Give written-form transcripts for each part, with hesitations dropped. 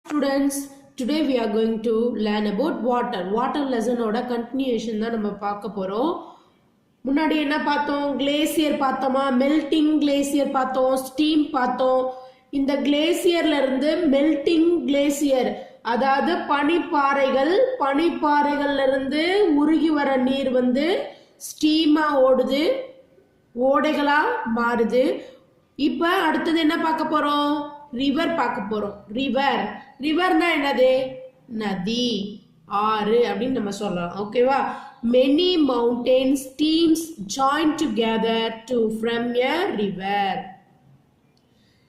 Students, today we are going to learn about water. Water lesson oda continuation தான் நம்ம பார்க்க போறோம். முன்னாடி என்ன பார்த்தோம்? கிளேசியர் பார்த்தோமா? மெல்டிங் கிளேசியர் பார்த்தோம், ஸ்டீம் பார்த்தோம். இந்த கிளேசியர்ல இருந்து மெல்டிங் கிளேசியர், அதாவது பனிப்பாறைகள்ல இருந்து உருகி வர நீர் வந்து ஸ்டீமா ஓடுது, ஓடைகளா மாறுது. இப்ப அடுத்தது என்ன பார்க்க போறோம்? ரிவர் பார்க்க போறோம். ரிவர்னா என்னது? நதி, ஆறு அப்படின்னு நம்ம சொல்லலாம். ஓகேவா? many mountain streams join together to form a river.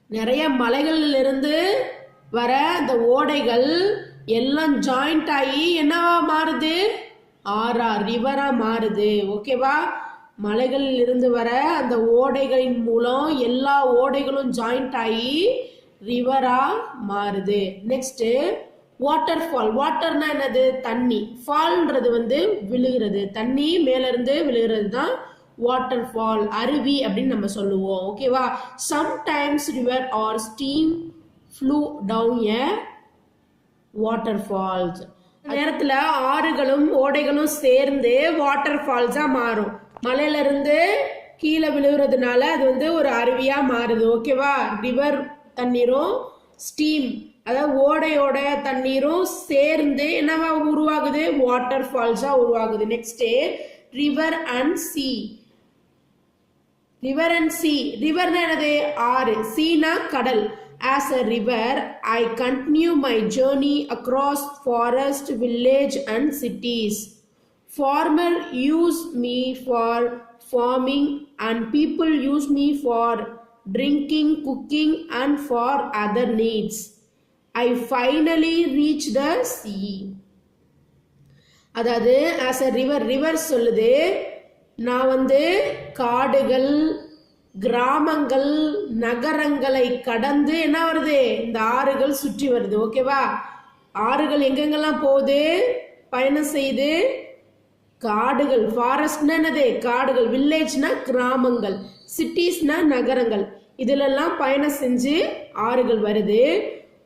நிறைய மலைகளில் இருந்து வர அந்த ஓடைகள் எல்லாம் ஜாயிண்ட் ஆகி என்னவா மாறுது? ஆறா, ரிவரா மாறுது. ஓகேவா? மலைகளில் இருந்து வர அந்த ஓடைகளின் மூலம் எல்லா ஓடைகளும் ஜாயிண்ட் ஆகி ரிவரா மாறுது. Next water fall. வாட்டர்னா என்னது? தண்ணி. ஃபால்ன்றது வந்து விழுகிறது, தண்ணி மேல இருந்து விழுகிறது தான் வாட்டர் ஃபால், அருவி அப்படின்னு நம்ம சொல்லுவோம். ஓகேவா? Sometimes river or stream flow down a water falls. நேரத்துல ஆறுகளும் ஓடைகளும் சேர்ந்து வாட்டர் ஃபால்ஸா மாறும். மலையில இருந்து கீழே விழுகிறதுனால அது வந்து ஒரு அருவியா மாறுது. ஓகேவா? ரிவர் தண்ணீரும் ஸ்டீம், அதாவது ஓடையோட தண்ணீரும் சேர்ந்து என்னவா உருவாகுது? வாட்டர் ஃபால்ஸா உருவாகுது. Next river and sea. ரிவர்னா என்னது? ஆறு. சீனா கடல். As a river, I continue my journey across forest, village and cities. Farmer use me for farming and people use me for drinking, cooking and for other needs. I finally reach the sea. அதாவது as a river சொல்லுது, நான் வந்து காடுகள், கிராமங்கள், நகரங்களை கடந்து என்ன வருது? இந்த ஆறுகள் சுற்றி வருது. ஓகேவா? ஆறுகள் எங்கெங்கெல்லாம் போகுது? பயணம் செய்து காடுகள், ஃபாரஸ்ட்னா என்னது? காடுகள், வில்லேஜ்னா கிராமங்கள், சிட்டிஸ்னா நகரங்கள், இதுலெல்லாம் பயணம் செஞ்சு ஆறுகள் வருது.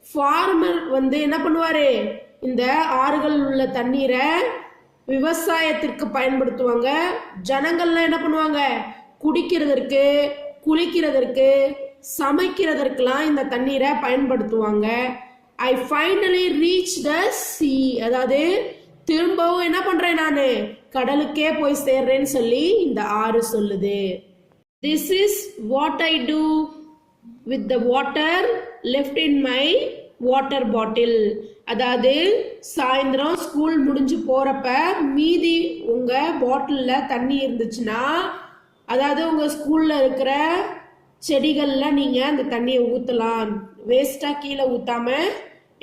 ஃபார்மர் வந்து என்ன பண்ணுவாரு? இந்த ஆறுகள் உள்ள தண்ணீரை விவசாயத்திற்கு பயன்படுத்துவாங்க. ஜனங்கள்லாம் என்ன பண்ணுவாங்க? குடிக்கிறதற்கு, குளிக்கிறதற்கு, சமைக்கிறதற்கெல்லாம் இந்த தண்ணீரை பயன்படுத்துவாங்க. ஐ ஃபைனலி ரீச் த சி, அதாவது திரும்பவும் என்ன பண்றேன்? நானு கடலுக்கே போய் சேர்றேன்னு சொல்லி இந்த ஆறு சொல்லுது. This is what I do with the water left in my water bottle. அதாவது சாயந்தரம் ஸ்கூல் முடிஞ்சு போறப்ப மீதி உங்க பாட்டில்ல தண்ணி இருந்துச்சுன்னா, அதாவது உங்க ஸ்கூல்ல இருக்கிற செடிகள்ல நீங்க அந்த தண்ணியை ஊத்தலாம். வேஸ்டா கீழே ஊத்தாம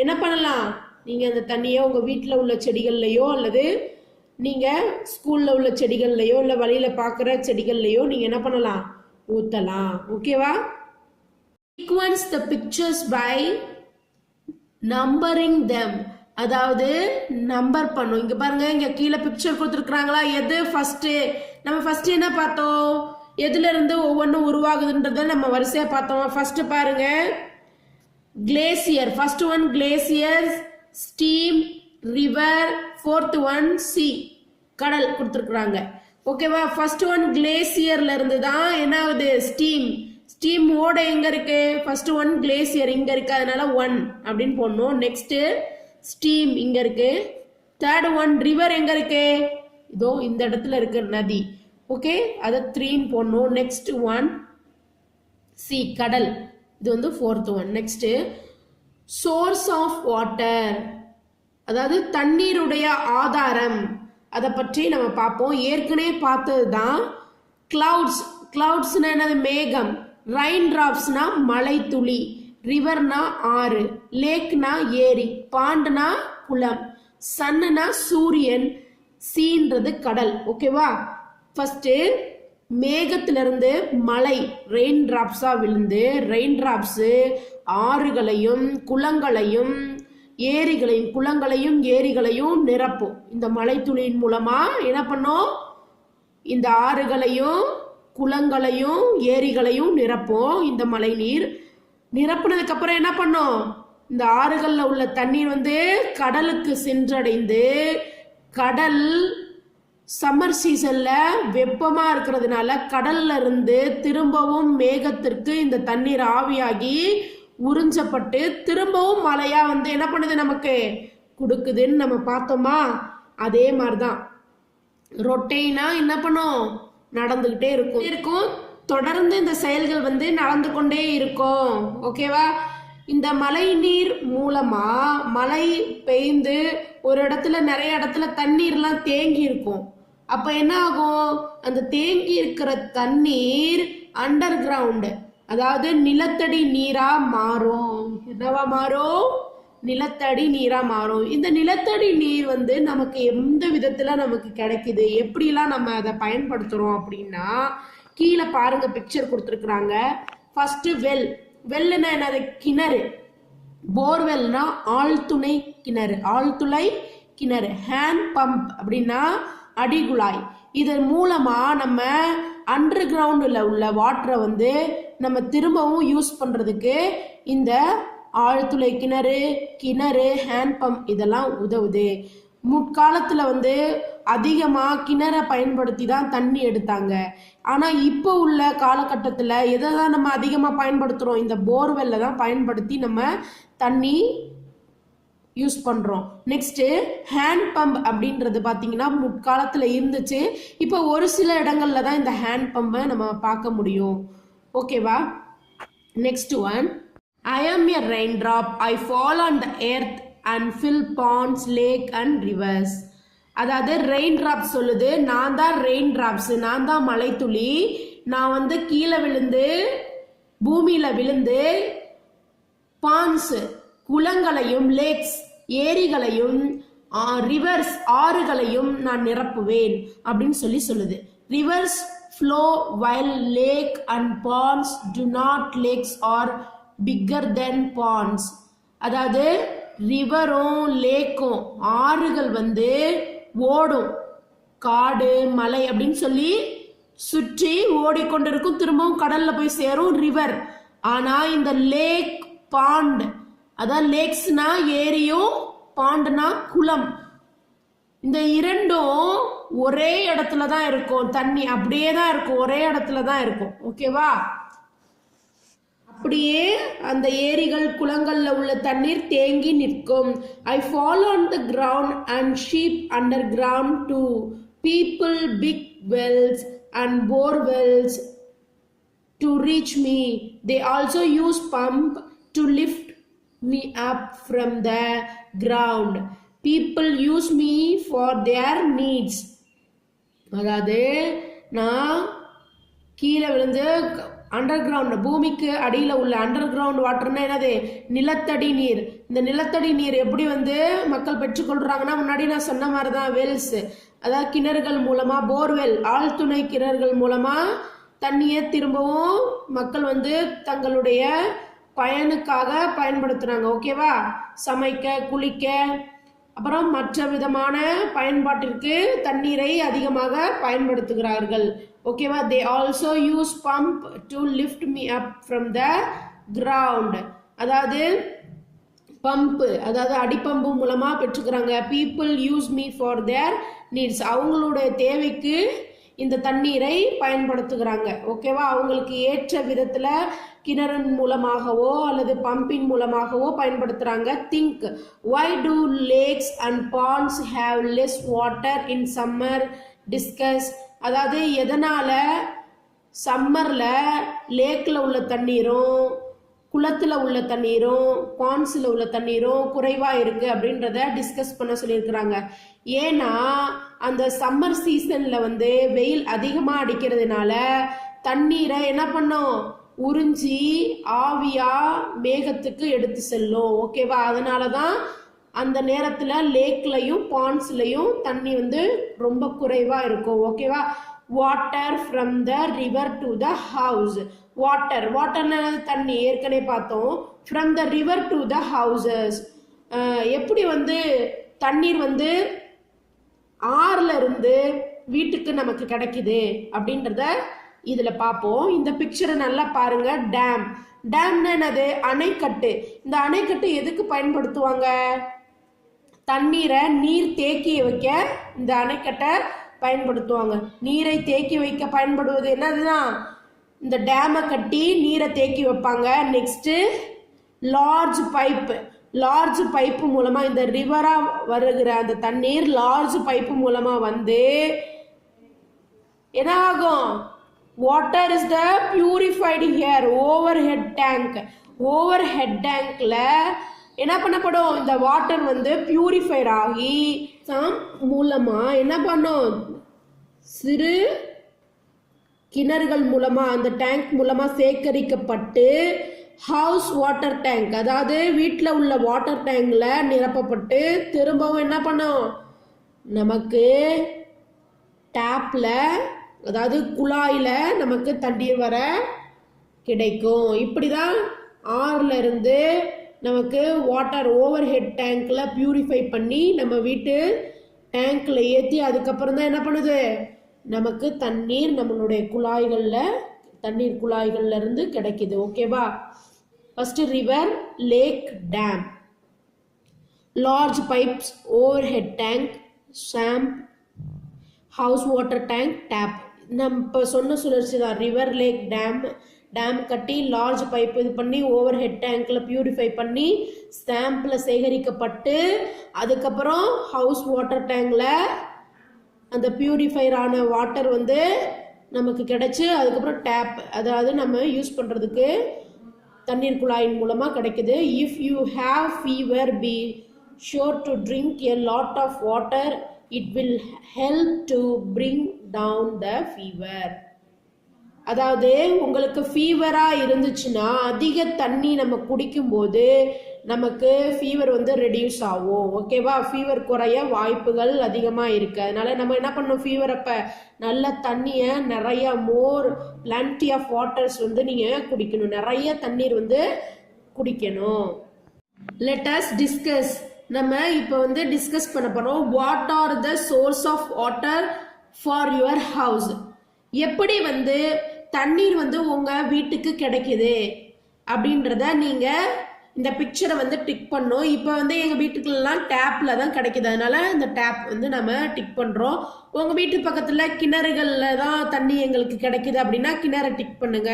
என்ன பண்ணலாம்? நீங்க அந்த தண்ணியை உங்க வீட்டுல உள்ள செடிகள்லயோ அல்லது நீங்க ஸ்கூல்ல உள்ள செடிகள்லயோ இல்ல வழியில பாக்குற செடிகள்லயோ நீங்க என்ன பண்ணலாம்? ஊத்தலாம். ஓகேவா? Sequence the pictures by numbering them. அதாவது நம்பர் பண்ணும். இங்க பாருங்க, இங்க கீழே பிக்சர் கொடுத்துருக்காங்களா? எது ஃபர்ஸ்ட்? நம்ம ஃபர்ஸ்ட் என்ன பார்த்தோம்? எதுல இருந்து ஒவ்வொன்றும் உருவாகுதுன்றத நம்ம வரிசையா பார்த்தோம். ஃபர்ஸ்ட் பாருங்க, glacier. First one glacier, steam, river, fourth one C, கடல் கொடுத்துருக்குறாங்க. ஓகேவா? ஃபர்ஸ்ட் ஒன் கிளேசியர்ல இருந்து தான் என்ன ஆகுது? ஸ்டீம். ஸ்டீம் ஓட எங்க இருக்கு? ஃபர்ஸ்ட் ஒன் கிளேசியர் இங்க இருக்கு, அதனால 1 அப்படின்னு போடணும். நெக்ஸ்ட் ஸ்டீம் இங்க இருக்கு. தேர்ட் ஒன் ரிவர் எங்க இருக்கு? இதோ இந்த இடத்துல இருக்கு, நதி. ஓகே, அதை 3 போடணும். நெக்ஸ்ட் ஒன் சி, கடல். இது வந்து fourth one. Next source of water, அதாவது தண்ணீருடைய ஆதாரம், அதை பற்றி நம்ம பார்ப்போம். ஏற்கனவே பார்த்தது தான். கிளவுட்ஸ். கிளவுட்ஸ்னா என்னது? மேகம். ரெயின் டிராப்ஸ்னா மழை துளி. ரிவர்னா ஆறு. லேக்னா ஏரி. பாண்ட்னா குளம். சன்னுனா சூரியன். சீன்றது கடல். ஓகேவா? ஃபர்ஸ்ட் மேகத்திலிருந்து மழை ரெயின் டிராப்ஸா விழுந்து, ரெயின் டிராப்ஸ் ஆறுகளையும் குளங்களையும் ஏரிகளையும், குளங்களையும் ஏரிகளையும் நிரப்பும். இந்த மழை துளியின் மூலமா என்ன பண்ணும்? இந்த ஆறுகளையும் குளங்களையும் ஏரிகளையும் நிரப்பும் இந்த மழை நீர். நிரப்புனதுக்கு அப்புறம் என்ன பண்ணும்? இந்த ஆறுகள்ல உள்ள தண்ணீர் வந்து கடலுக்கு சென்றடைந்து கடல் சம்மர் சீசன்ல வெப்பமா இருக்கிறதுனால கடல்ல இருந்து திரும்பவும் மேகத்திற்கு இந்த தண்ணீர் ஆவியாகி உறிஞ்சப்பட்டு திரும்பவும் மழையா வந்து என்ன பண்ணுது நமக்கு கொடுக்குதுன்னு நம்ம பார்த்தோமா. அதே மாதிரிதான் ரொட்டெயினா என்ன பண்ணும் நடந்துகிட்டே இருக்கும் தொடர்ந்து இந்த செயல்கள் வந்து நடந்து கொண்டே இருக்கும். ஓகேவா. இந்த மழை நீர் மூலமா மழை பெய்ந்து ஒரு இடத்துல நிறைய இடத்துல தண்ணீர்லாம் தேங்கி இருக்கும். அப்ப என்ன ஆகும், அந்த தேங்கி இருக்கிற தண்ணீர் அண்டர் கிரவுண்ட், அதாவது நிலத்தடி நீரா மாறும். என்னவா மாறும், நிலத்தடி நீரா மாறும். இந்த நிலத்தடி நீர் வந்து நமக்கு எந்த விதத்துல நமக்கு கிடைக்குது, எப்படிலாம் நம்ம அதை பயன்படுத்துறோம் அப்படின்னா, கீழே பாருங்க பிக்சர் கொடுத்துருக்குறாங்க. ஃபர்ஸ்ட் வெல்லுன்னா என்னது, கிணறு. போர்வெல்னா ஆழ்துணை கிணறு, ஆழ்துளை கிணறு. ஹேண்ட் பம்ப் அப்படின்னா அடிகுழாய். இதன் மூலமா நம்ம அண்டர் கிரவுண்டில் உள்ள வாட்டரை வந்து நம்ம திரும்பவும் யூஸ் பண்றதுக்கு இந்த ஆழ்துளை கிணறு ஹேண்ட் பம்ப் இதெல்லாம் உதவுது. முற்காலத்துல வந்து அதிகமா கிணறை பயன்படுத்தி தான் தண்ணி எடுத்தாங்க. ஆனா இப்போ உள்ள காலகட்டத்துல எதை தான் நம்ம அதிகமா பயன்படுத்துறோம், இந்த போர்வெல்ல தான் பயன்படுத்தி நம்ம தண்ணி யூஸ் பண்றோம். நெக்ஸ்ட் ஹேண்ட் பம்ப் அப்படின்றது பாத்தீங்கன்னா முற்காலத்துல இருந்துச்சு. இப்போ ஒரு சில இடங்கள்ல தான் இந்த ஹேண்ட் பம்பை நம்ம பார்க்க முடியும். ஓகேவா. Next one, I am a raindrop, I fall on the earth and fill ponds, lake and rivers. அதாவது ரெயின் டிராப்ஸ் சொல்லுது, நான் தான் ரெயின் டிராப்ஸ், நான் தான் மழை துளி. நான் வந்து கீழே விழுந்து பூமியில விழுந்து பான்ஸ் குளங்களையும், லேக்ஸ் ஏரிகளையும், ரிவர்ஸ் ஆறுகளையும் நான் நிரப்புவேன் அப்படின்னு சொல்லுது. Reverse flow while lake and ponds do not. Lakes are bigger than ponds. அதாவது ரிவரும் லேக்கும் ஆறுகள் வந்து ஓடும், காடு மலை அப்படின்னு சொல்லி சுற்றி ஓடிக்கொண்டிருக்கும், திரும்பவும் கடல்ல போய் சேரும் ரிவர். ஆனா இந்த லேக் பாண்ட், அதான் லேக்ஸ்னா ஏரியும், பாண்ட்னா குளம், இந்த இரண்டும் ஒரே இடத்துல தான் இருக்கும். தண்ணி அப்படியே தான் இருக்கும், ஒரே இடத்துல தான் இருக்கும். ஓகேவா. அப்படியே அந்த ஏரிகள் குளங்கள்ல உள்ள தண்ணீர் தேங்கி நிற்கும். I fall on the ground and sheep underground too. People big wells and bore wells to reach me. They also use pump to lift me up from the ground. People use me for their needs. அதாவது நான் கீழே விழுந்து under ground, பூமிக்கு அடியில் உள்ள under ground வாட்டர்னா என்னது, நிலத்தடி நீர். இந்த நிலத்தடி நீர் எப்படி வந்து மக்கள் பெற்றுக்கொள்றாங்கன்னா, முன்னாடி நான் சொன்ன மாதிரி தான் வெல்ஸ், அதாவது கிணறுகள் மூலமா, போர்வெல் ஆழ்துணை கிணறுகள் மூலமா தண்ணியை திரும்பவும் மக்கள் வந்து தங்களுடைய பயனுக்காக பயன்படுத்துறாங்க. ஓகேவா. சமைக்க, குளிக்க, அப்புறம் மற்ற விதமான பயன்பாட்டிற்கு தண்ணீரை அதிகமாக பயன்படுத்துகிறார்கள். ஓகேவா. They also use pump to lift me up from the ground. அதாவது பம்பு, அதாவது அடிப்பம்பு மூலமா பெற்றுக்கிறாங்க. People use me for their needs, அவங்களுடைய தேவைக்கு இந்த தண்ணீரை பயன்படுத்துகிறாங்க. ஓகேவா. அவங்களுக்கு ஏற்ற விதத்துல கிணறின் மூலமாகவோ அல்லது பம்பின் மூலமாகவோ பயன்படுத்துறாங்க. Think, why do lakes and ponds have less water in summer? Discuss, அதாவது எதனால சம்மர்ல லேக்ல உள்ள தண்ணீரும் குளத்துல உள்ள தண்ணீரும் பாண்ட்ஸ்ல உள்ள தண்ணீரும் குறைவா இருக்கு அப்படின்றத டிஸ்கஸ் பண்ண சொல்லியிருக்கிறாங்க. ஏன்னா அந்த சம்மர் சீசன்ல வந்து வெயில் அதிகமா அடிக்கிறதுனால தண்ணீரை என்ன பண்ணும், உறிஞ்சி ஆவியா மேகத்துக்கு எடுத்து செல்லும். ஓகேவா. அதனாலதான் அந்த நேரத்துல லேக்லையும் பாண்ட்ஸ்லயும் தண்ணி வந்து ரொம்ப குறைவா இருக்கும். ஓகேவா. Water from the river to the house. வாட்டர்னா தண்ணி, ஏற்கனவே பார்த்தோம். From the river to the houses, எப்படி வந்து தண்ணீர் வந்து ஆறுல இருந்து வீட்டுக்கு நமக்கு கிடைக்குது அப்படின்றத இதுல பார்ப்போம். இந்த பிக்சரை நல்லா பாருங்க. டேம்னா என்னது? அணைக்கட்டு. இந்த அணைக்கட்டு எதுக்கு பயன்படுத்துவாங்க? தண்ணீரை நீர் தேக்கி வைக்க இந்த அணைக்கட்டை பயன்படுத்துவாங்க. நீரை தேக்கி வைக்க பயன்படுவது என்னதுதான்? இந்த டேமை கட்டி நீரை தேக்கி வைப்பாங்க. நெக்ஸ்ட் லார்ஜ் பைப்பு மூலமா இந்த ரிவரா வருகிற அந்த தண்ணீர் லார்ஜ் பைப்பு மூலமா வந்து என்ன ஆகும்? Water is the purified here. Overhead டேங்க்ல என்ன பண்ணப்படும்? இந்த வாட்டர் வந்து பியூரிஃபைட் ஆகி மூலமா என்ன பண்ணும்? சிறு கிணறுகள் மூலமா அந்த டேங்க் மூலமா சேகரிக்கப்பட்டு ஹவுஸ் வாட்டர் டேங்க், அதாவது வீட்டில் உள்ள வாட்டர் டேங்க்ல நிரப்பப்பட்டு திரும்பவும் என்ன பண்ணும்? நமக்கு டேப்ல, அதாவது குழாயில நமக்கு தண்ணீர் வர கிடைக்கும். இப்படிதான் ஆறுல இருந்து நமக்கு வாட்டர் ஓவர் ஹெட் டேங்க்ல பியூரிஃபை பண்ணி நம்ம வீட்டு டேங்க்ல ஏற்றி அதுக்கப்புறம் தான் என்ன பண்ணுது? நமக்கு தண்ணீர் நம்மளுடைய தண்ணீர் குழாய்கள்ல இருந்து கிடைக்குது. ஓகேவா? First river, lake, dam. Large pipes, overhead tank, sump, house water tank, tap. நம்ம இப்போ சொன்ன சுழற்சி தான். ரிவர், லேக், டேம் கட்டி லார்ஜ் பைப் இது பண்ணி ஓவர் ஹெட் டேங்க்ல பியூரிஃபை பண்ணி ஸ்டாம்ப்ல சேகரிக்கப்பட்டு அதுக்கப்புறம் ஹவுஸ் வாட்டர் டேங்க்ல அந்த பியூரிஃபைர் ஆன வாட்டர் வந்து நமக்கு கிடைச்சி அதுக்கப்புறம் டேப், அதாவது நம்ம யூஸ் பண்ணுறதுக்கு தண்ணீர் குழாயின் மூலமாக கிடைக்குது. If you have fever, be sure to drink a lot of water. It will help to bring down the fever. அதாவது உங்களுக்கு ஃபீவராக இருந்துச்சுன்னா அதிக தண்ணி நம்ம குடிக்கும்போது நமக்கு ஃபீவர் வந்து ரெடியூஸ் ஆகும். ஓகேவா? ஃபீவர் குறைய வாய்ப்புகள் அதிகமாக இருக்குது. அதனால நம்ம என்ன பண்ணணும்? ஃபீவர் அப்போ நல்ல தண்ணியை நிறைய பிளண்டி ஆஃப் வாட்டர்ஸ் வந்து நீங்கள் குடிக்கணும். நிறைய தண்ணீர் வந்து குடிக்கணும். Let us discuss. நம்ம இப்போ வந்து டிஸ்கஸ் பண்ண போறோம். What are the source of water for your house? எப்படி வந்து தண்ணீர் வந்து உங்க வீட்டுக்கு கிடைக்குது அப்படின்றத நீங்க இந்த பிக்சரை வந்து டிக் பண்ணோம். இப்போ வந்து எங்க வீட்டுக்குலாம் டேப்ல தான் கிடைக்குது, அதனால இந்த டேப் வந்து நம்ம டிக் பண்றோம். உங்க வீட்டு பக்கத்துல கிணறுகள்ல தான் தண்ணி எங்களுக்கு கிடைக்குது அப்படின்னா கிணறை டிக் பண்ணுங்க.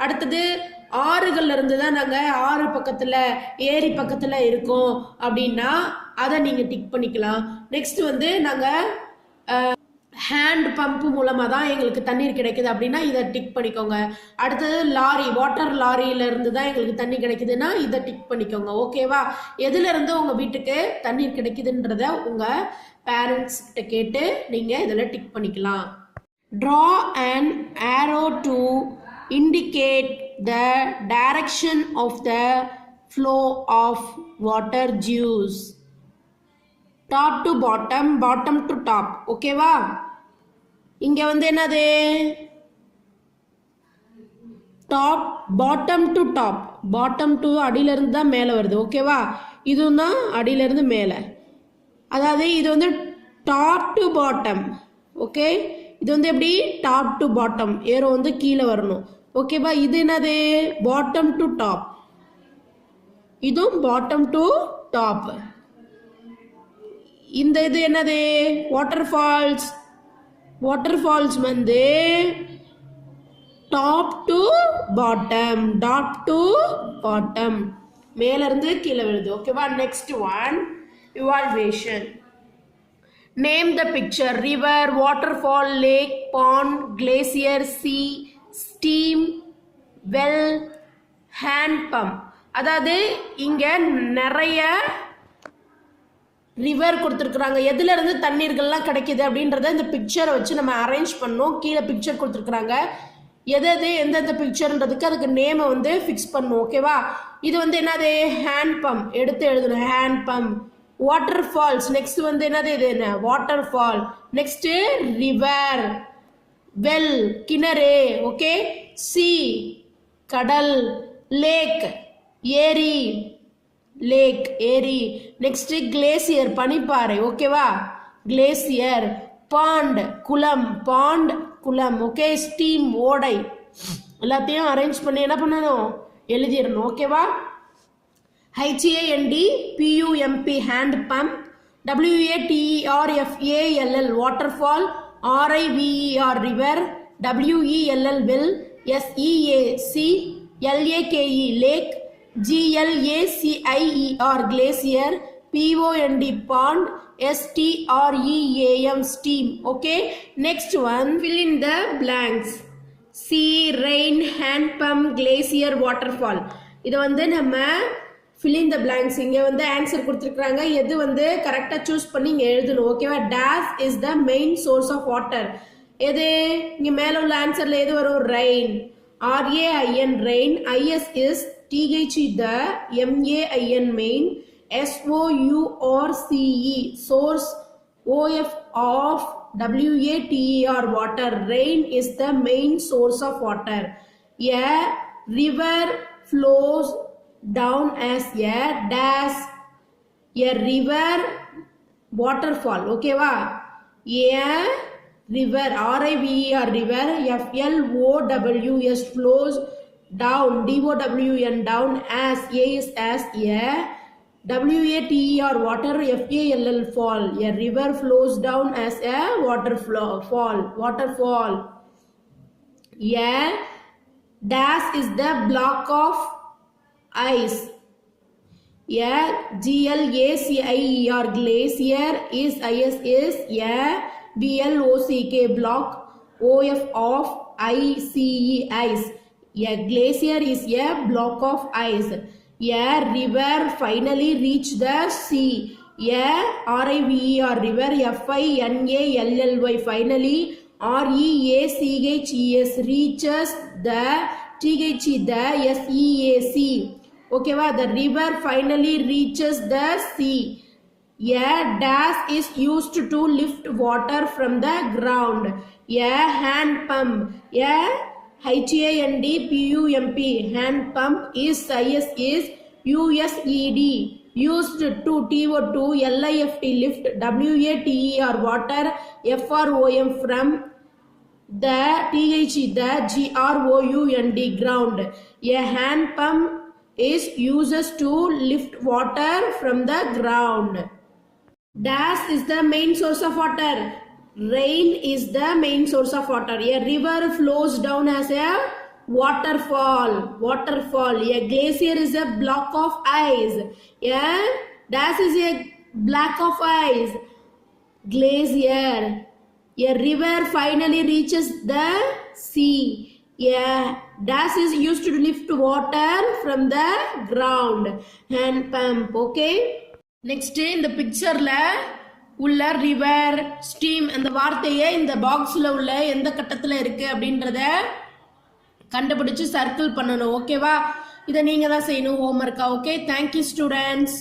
அடுத்தது ஆறுகள்ல இருந்து தான் நாங்க ஆறு பக்கத்துல ஏரி பக்கத்துல இருக்கோம் அப்படின்னா அதை நீங்க டிக் பண்ணிக்கலாம். நெக்ஸ்ட் வந்து நாங்க ஹேண்ட் பம்ப் மூலமாக தான் எங்களுக்கு தண்ணீர் கிடைக்குது அப்படின்னா இதை டிக் பண்ணிக்கோங்க. அடுத்தது வாட்டர் லாரியில இருந்து தான் எங்களுக்கு தண்ணி கிடைக்குதுன்னா இதை டிக் பண்ணிக்கோங்க. ஓகேவா? எதுல இருந்து உங்க வீட்டுக்கு தண்ணீர் கிடைக்குதுன்றத உங்க பேரண்ட்ஸ் கிட்ட கேட்டு நீங்க இதில் டிக் பண்ணிக்கலாம். Draw an arrow to indicate the direction of the flow of water juice. Top to bottom, bottom to top. ஓகேவா? இங்க வந்து என்னது? Top, bottom to top. Bottom to அடியில இருந்து தான் மேலே வருது. ஓகேவா? இதுவும் தான் அடியில இருந்து மேலே. அதாவது இது வந்து டாப் டு பாட்டம். ஓகே? இது வந்து எப்படி? Top to bottom. ஏரோ வந்து கீழே வரணும். ஓகேவா? இது என்னது? Bottom to top. இதுவும் பாட்டம் டு டாப். இந்த இது என்னது? வாட்டர் ஃபால்ஸ் வந்து டாப் டு பாட்டம், மேல இருந்து கீழே விழுது. ஓகேவா? Next one, evaluation. Name the picture. River, waterfall, lake, pond, glacier, sea, steam well, hand pump. அதாவது இங்க நிறைய ரிவர் கொடுத்துருக்குறாங்க. எதுல இருந்து தண்ணீர்கள்லாம் கிடைக்குது அப்படின்றத இந்த பிக்சரை வச்சு நம்ம அரேஞ்ச் பண்ணோம். கீழே பிக்சர் கொடுத்துருக்குறாங்க. எந்தெந்த பிக்சர்ன்றதுக்கு அதுக்கு நேமை வந்து ஃபிக்ஸ் பண்ணும். ஓகேவா? இது வந்து என்னது? Hand pump. எடுத்து எழுதணும். Hand pump. Water falls. Next வந்து என்னது? இது என்ன? Water fall. Next river. Well, கிணறு. ஓகே? சி, கடல். லேக், ஏரி. நெக்ஸ்ட் கிளேசியர், பனிப்பாறை. ஓகேவா? கிளேசியர். பாண்ட், குளம். ஓகே? ஸ்டீம், ஓடை. எல்லாத்தையும் அரேஞ்ச் பண்ணி என்ன பண்ணணும்? எழுதிடணும். ஓகேவா? HAND PUMP hand pump, WATERFALL waterfall, RIVER river, WELL well, SEAC LAKE lake, GLACIER glacier, POND pond, STREAM steam. Okay, next one, fill in the blanks. Sea, rain, hand pump, glacier, waterfall. இது வந்து நம்ம fill in the blanks. இங்க வந்து answer கொடுத்துருக்காங்க, எது வந்து கரெக்டா choose பண்ணி இங்க எழுதணும். ஓகேவா? dash is the main source of water. எது இங்க மேல உள்ள ஆன்சர்ல எது வரும்? rain. RAIN rain, IS is TH the, MAIN main, SOURCE source, OF of WATER water. Rain is the main source of water. A river flows down as a dash, a river waterfall. Okay va? A river, RIVER river, FLOWS flows down, DOWN down, as A is as, a WATER water, FALL fall, a river flows down as a waterfall. A dash is the block of ice. A GLACIER glacier is IS is a BLOCK block, OF of ICE ice. A glacier is a block of ice. A river finally reached the sea. A RIVER river, FINALLY finally, REACHES reaches the, TH the, SEAC. Okay va? The river finally reaches the sea. A dash is used to lift water from the ground. A hand pump, a HAND PUMP hand pump is IS is USED used to TO2 LIFT lift, WATER water, FROM from the, TH the, GROUND ground. A hand pump is uses to lift water from the ground. Dash is the main source of water. Rain is the main source of water. A river flows down as a waterfall. A glacier is a block of ice. A dash is a block of ice. Glacier. A river finally reaches the sea. A dash is used to lift water from the ground. Hand pump. Okay. Next இந்த பிக்சர்ல உள்ள river, stream அந்த வார்த்தையை இந்த பாக்ஸ்ல உள்ள எந்த கட்டத்துல இருக்கு அப்படின்றத கண்டுபிடிச்சு சர்க்கிள் பண்ணணும். ஓகேவா? இதை நீங்க தான் செய்யணும் ஹோம்ஒர்க்கா. Okay, thank you students.